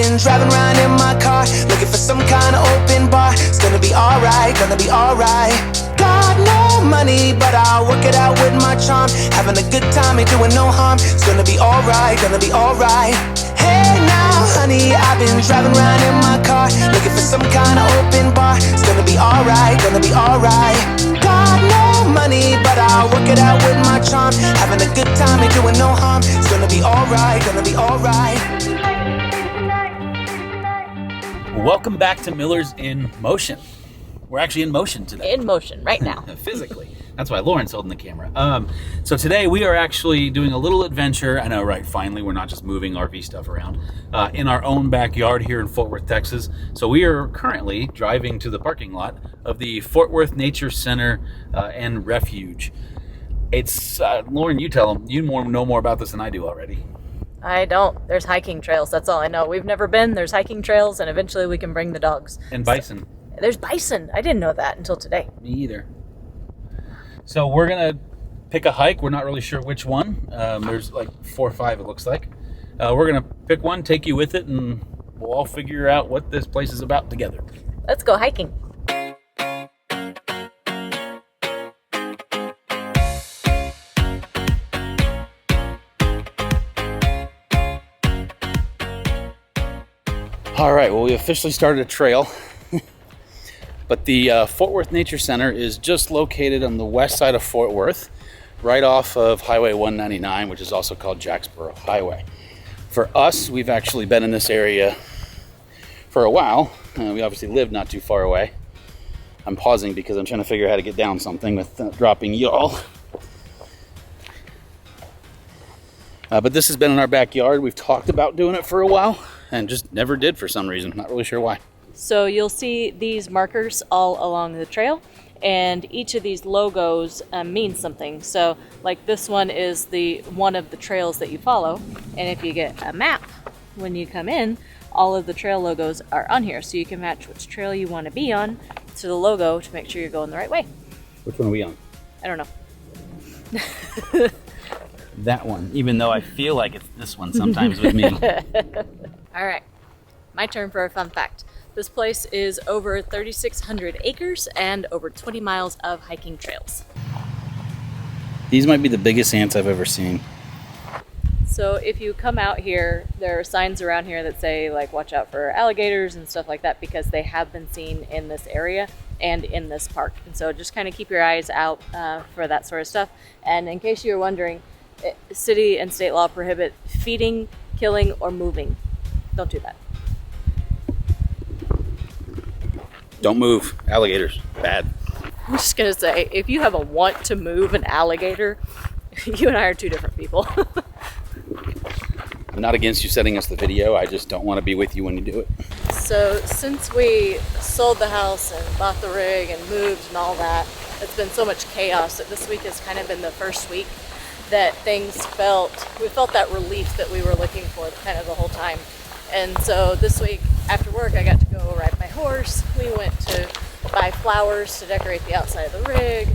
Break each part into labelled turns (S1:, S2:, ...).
S1: been driving around in my car, looking for some kind of open bar. It's gonna be alright, gonna be alright. Got no money, but I'll work it out with my charm. Having a good time, ain't doing no harm. It's gonna be alright, gonna be alright. Hey now, honey, I've been driving around in my car, looking for some kind of open bar. It's gonna be alright, gonna be alright. Got no money, but I'll work it out with my charm. Having a good time, ain't doing no harm. It's gonna be alright, gonna be alright.
S2: Welcome back to Miller's in Motion. We're actually in motion today.
S3: In motion right now.
S2: Physically. That's why Lauren's holding the camera. So today we are actually doing a little adventure. I know, right? Finally, we're not just moving RV stuff around in our own backyard here in Fort Worth, Texas. So we are currently driving to the parking lot of the Fort Worth Nature Center and Refuge. It's Lauren. You tell them. You know more about this than I do already.
S3: I don't. There's hiking trails. That's all I know. We've never been. There's hiking trails, and eventually we can bring the dogs.
S2: And bison.
S3: There's bison. I didn't know that until today.
S2: Me either. So we're going to pick a hike. We're not really sure which one. There's like 4 or 5, it looks like. We're going to pick one, take you with it, and we'll all figure out what this place is about together.
S3: Let's go hiking.
S2: All right, well, we officially started a trail. But the Fort Worth Nature Center is just located on the west side of Fort Worth, right off of Highway 199, which is also called Jacksboro Highway. For us, we've actually been in this area for a while. We obviously live not too far away. I'm pausing because I'm trying to figure out how to get down something with dropping y'all. But this has been in our backyard. We've talked about doing it for a while and just never did for some reason. Not really sure why.
S3: So you'll see these markers all along the trail, and each of these logos means something. So like this one is one of the trails that you follow, and if you get a map when you come in, all of the trail logos are on here, so you can match which trail you want to be on to the logo to make sure you're going the right way.
S2: Which one are we on?
S3: I don't know.
S2: That one, even though I feel like it's this one sometimes with me.
S3: All right, my turn for a fun fact. This place is over 3,600 acres and over 20 miles of hiking trails.
S2: These might be the biggest ants I've ever seen.
S3: So if you come out here, there are signs around here that say like watch out for alligators and stuff like that, because they have been seen in this area and in this park. And so just kind of keep your eyes out for that sort of stuff. And in case you're wondering, city and state law prohibit feeding, killing, or moving. Don't do that.
S2: Don't move. Alligators. Bad.
S3: I'm just going to say, if you have a want to move an alligator, you and I are two different people.
S2: I'm not against you sending us the video. I just don't want to be with you when you do it.
S3: So since we sold the house and bought the rig and moved and all that, it's been so much chaos that this week has kind of been the first week that we felt that relief that we were looking for kind of the whole time. And so this week after work, I got to go ride my horse. We went to buy flowers to decorate the outside of the rig.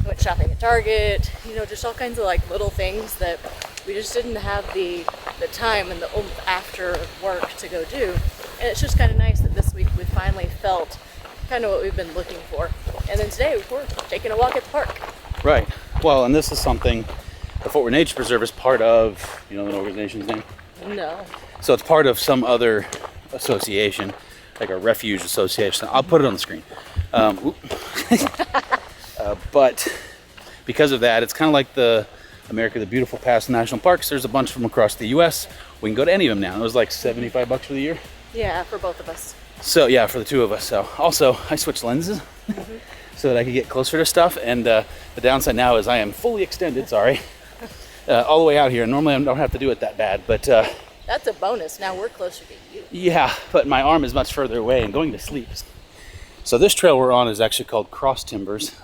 S3: Went shopping at Target. Just all kinds of like little things that we just didn't have the time and the oomph after work to go do. And it's just kind of nice that this week we finally felt kind of what we've been looking for. And then today we're taking a walk at the park.
S2: Right. Well, and this is something the Fort Worth Nature Preserve is part of. You know the organization's name?
S3: No.
S2: So it's part of some other association, like a refuge association. I'll put it on the screen. But because of that, it's kind of like the America the Beautiful Past National Parks. There's a bunch from across the U.S. We can go to any of them now. It was like $75 for the year.
S3: Yeah, for both of us.
S2: So yeah, for the two of us. So also, I switched lenses so that I could get closer to stuff. And the downside now is I am fully extended. Sorry, all the way out here. Normally I don't have to do it that bad, but
S3: that's a bonus. Now we're closer to you.
S2: Yeah, but my arm is much further away and going to sleep. So this trail we're on is actually called Cross Timbers.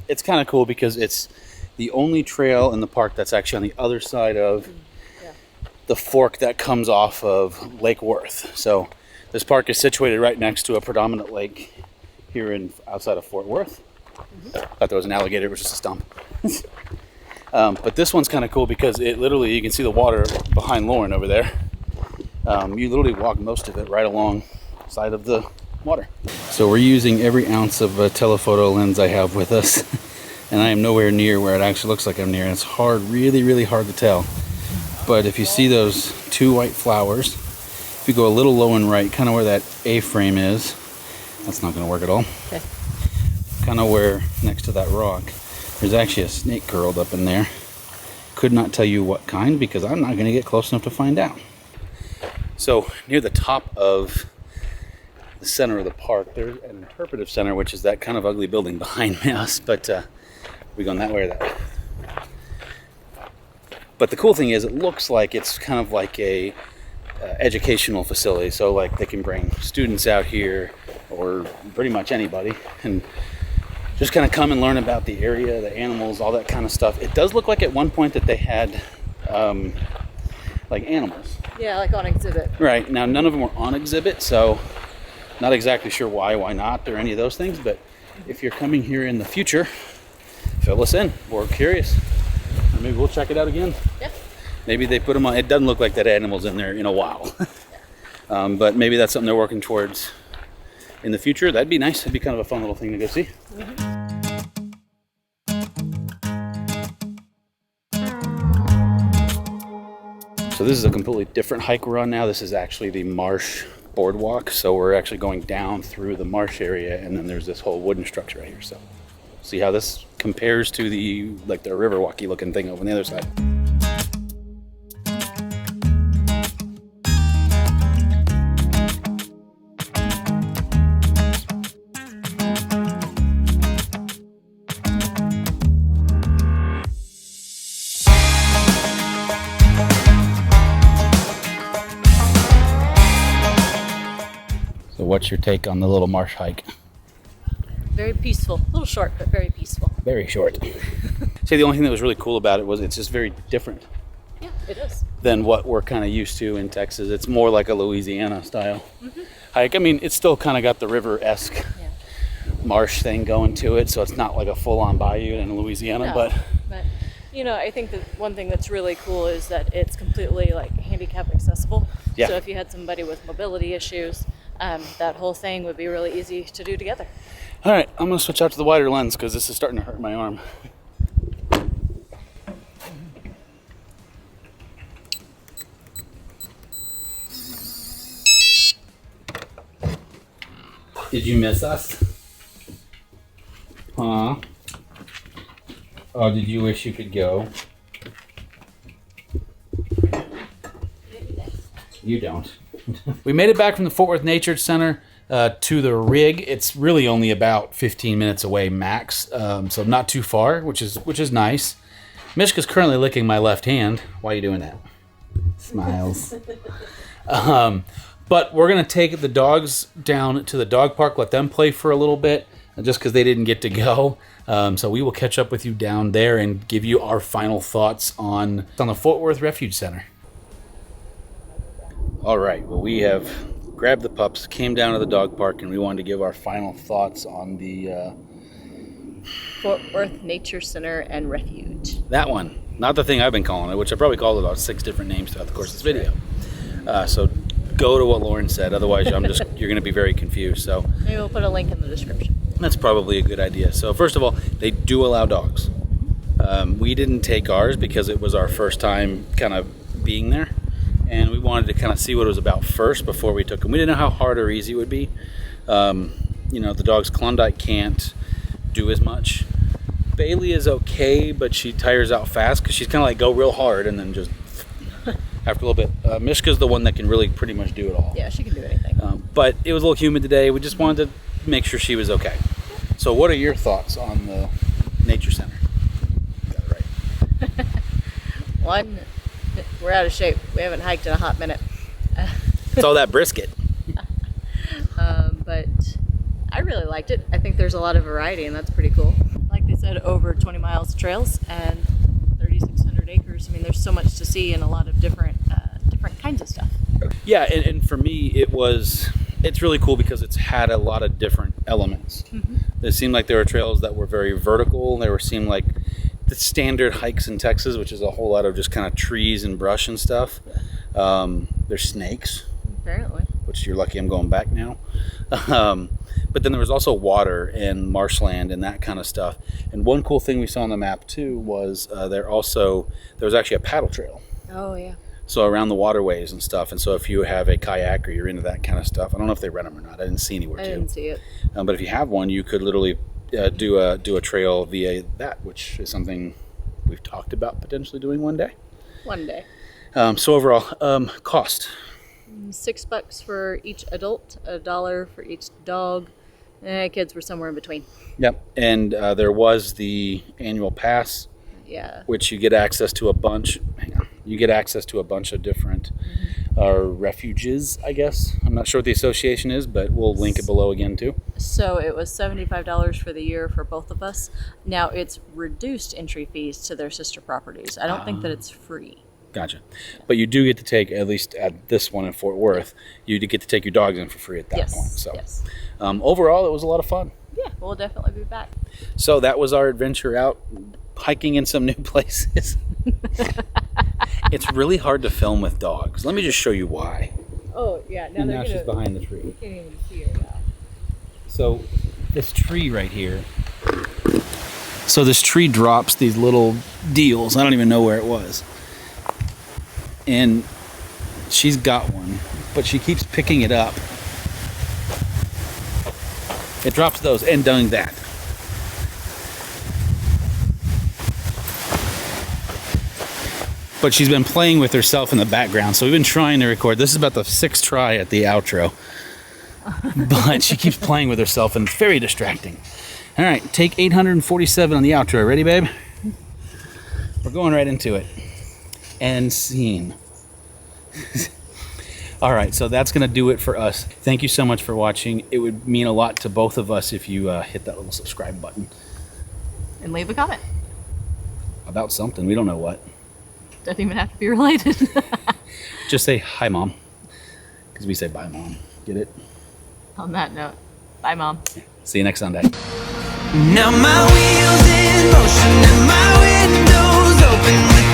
S2: It's kind of cool because it's the only trail in the park that's actually on the other side of the fork that comes off of Lake Worth. So this park is situated right next to a predominant lake here outside of Fort Worth. Thought there was an alligator, it was just a stump. But this one's kind of cool because it literally, you can see the water behind Lauren over there. You literally walk most of it right along side of the water. So we're using every ounce of telephoto lens I have with us, and I am nowhere near where it actually looks like I'm near. And it's hard, really, really hard to tell. But if you see those two white flowers, if you go a little low and right, kind of where that A-frame is, that's not going to work at all.
S3: Okay.
S2: Kind of where next to that rock, there's actually a snake curled up in there. Could not tell you what kind because I'm not going to get close enough to find out. So near the top of the center of the park, there's an interpretive center, which is that kind of ugly building behind us, but we going that way or that way. But the cool thing is it looks like it's kind of like a educational facility. So like they can bring students out here or pretty much anybody and just kind of come and learn about the area, the animals, all that kind of stuff. It does look like at one point that they had like animals.
S3: Yeah, like on exhibit.
S2: Right. Now, none of them were on exhibit, so not exactly sure why not, or any of those things. But if you're coming here in the future, fill us in. We're curious. Or maybe we'll check it out again.
S3: Yeah.
S2: Maybe they put them on. It doesn't look like that animal's in there in a while. But maybe that's something they're working towards in the future. That'd be nice. It'd be kind of a fun little thing to go see. Mm-hmm. So this is a completely different hike we're on now. This is actually the Marsh Boardwalk. So we're actually going down through the marsh area, and then there's this whole wooden structure right here. So see how this compares to the Riverwalky looking thing over on the other side. So what's your take on the little marsh hike?
S3: Very peaceful. A little short, but very peaceful.
S2: Very short. See, the only thing that was really cool about it was it's just very different.
S3: Yeah, it is.
S2: Than what we're kind of used to in Texas. It's more like a Louisiana style hike. I mean, it's still kind of got the river-esque marsh thing going to it, so it's not like a full-on bayou in Louisiana.
S3: No,
S2: but
S3: you know, I think that one thing that's really cool is that it's completely like handicap accessible.
S2: Yeah.
S3: So if you had somebody with mobility issues, that whole thing would be really easy to do together.
S2: All right, I'm gonna switch out to the wider lens because this is starting to hurt my arm. Did you miss us? Huh? Oh, did you wish you could go? You don't. We made it back from the Fort Worth Nature Center to the rig. It's really only about 15 minutes away max, so not too far, which is nice. Mishka's currently licking my left hand. Why are you doing that? Smiles. But we're going to take the dogs down to the dog park, let them play for a little bit, just because they didn't get to go. So we will catch up with you down there and give you our final thoughts on the Fort Worth Refuge Center. All right, well, we have grabbed the pups, came down to the dog park, and we wanted to give our final thoughts on the
S3: Fort Worth Nature Center and Refuge.
S2: That one, not the thing I've been calling it, which I probably called it about 6 different names throughout the course of this video. So go to what Lauren said, otherwise you're going to be very confused. So
S3: maybe we'll put a link in the description.
S2: That's probably a good idea. So first of all, they do allow dogs. We didn't take ours because it was our first time kind of being there, and we wanted to kind of see what it was about first before we took them. We didn't know how hard or easy it would be. You know, the dogs, Klondike can't do as much. Bailey is okay, but she tires out fast because she's kind of like go real hard and then just after a little bit. Mishka's the one that can really pretty much do it all.
S3: Yeah, she can do anything.
S2: But it was a little humid today. We just wanted to make sure she was okay. So what are your thoughts on the Nature Center? Got it right.
S3: One, we're out of shape. We haven't hiked in a hot minute.
S2: It's all that brisket.
S3: But I really liked it. I think there's a lot of variety, and that's pretty cool. Like they said, over 20 miles of trails and 3,600 acres. I mean, there's so much to see and a lot of different kinds of stuff.
S2: Yeah, and for me, it's really cool because it's had a lot of different elements. Mm-hmm. It seemed like there were trails that were very vertical. Seemed like the standard hikes in Texas, which is a whole lot of just kind of trees and brush and stuff. There's snakes,
S3: Apparently.
S2: which you're lucky I'm going back now. But then there was also water and marshland and that kind of stuff. And one cool thing we saw on the map too was there was actually a paddle trail.
S3: Oh, yeah.
S2: So around the waterways and stuff. And so if you have a kayak or you're into that kind of stuff, I don't know if they rent them or not. I didn't see anywhere
S3: I didn't see it.
S2: But if you have one, you could literally do a trail via that, which is something we've talked about potentially doing one day.
S3: One day.
S2: So overall, cost.
S3: $6 for each adult, $1 for each dog. Kids were somewhere in between.
S2: Yep. And there was the annual pass,
S3: Yeah.
S2: which you get access to a bunch. Hang on. You get access to a bunch of different refuges, I guess. I'm not sure what the association is, but we'll link it below again too.
S3: So it was $75 for the year for both of us. Now it's reduced entry fees to their sister properties. I don't think that it's free.
S2: Gotcha. But you do get to take, at least at this one in Fort Worth, you do get to take your dogs in for free at that
S3: Yes.
S2: point. So
S3: Yes.
S2: Overall, it was a lot of fun.
S3: Yeah, we'll definitely be back.
S2: So that was our adventure out hiking in some new places. It's really hard to film with dogs. Let me just show you why.
S3: Oh, yeah. Now
S2: And now she's behind the tree.
S3: You can't even see her now.
S2: So this tree right here. So this tree drops these little deals. I don't even know where it was. And she's got one, but she keeps picking it up. It drops those and doing that. But she's been playing with herself in the background. So we've been trying to record. This is about the 6th try at the outro. But she keeps playing with herself and it's very distracting. All right, take 847 on the outro. Ready, babe? We're going right into it. And scene. All right, so that's going to do it for us. Thank you so much for watching. It would mean a lot to both of us if you hit that little subscribe button.
S3: And leave a comment.
S2: About something. We don't know what.
S3: Doesn't even have to be related.
S2: Just say, hi, Mom. Because we say bye, Mom. Get it?
S3: On that note, bye, Mom.
S2: See you next Sunday.
S1: Now my wheels in motion and my windows open with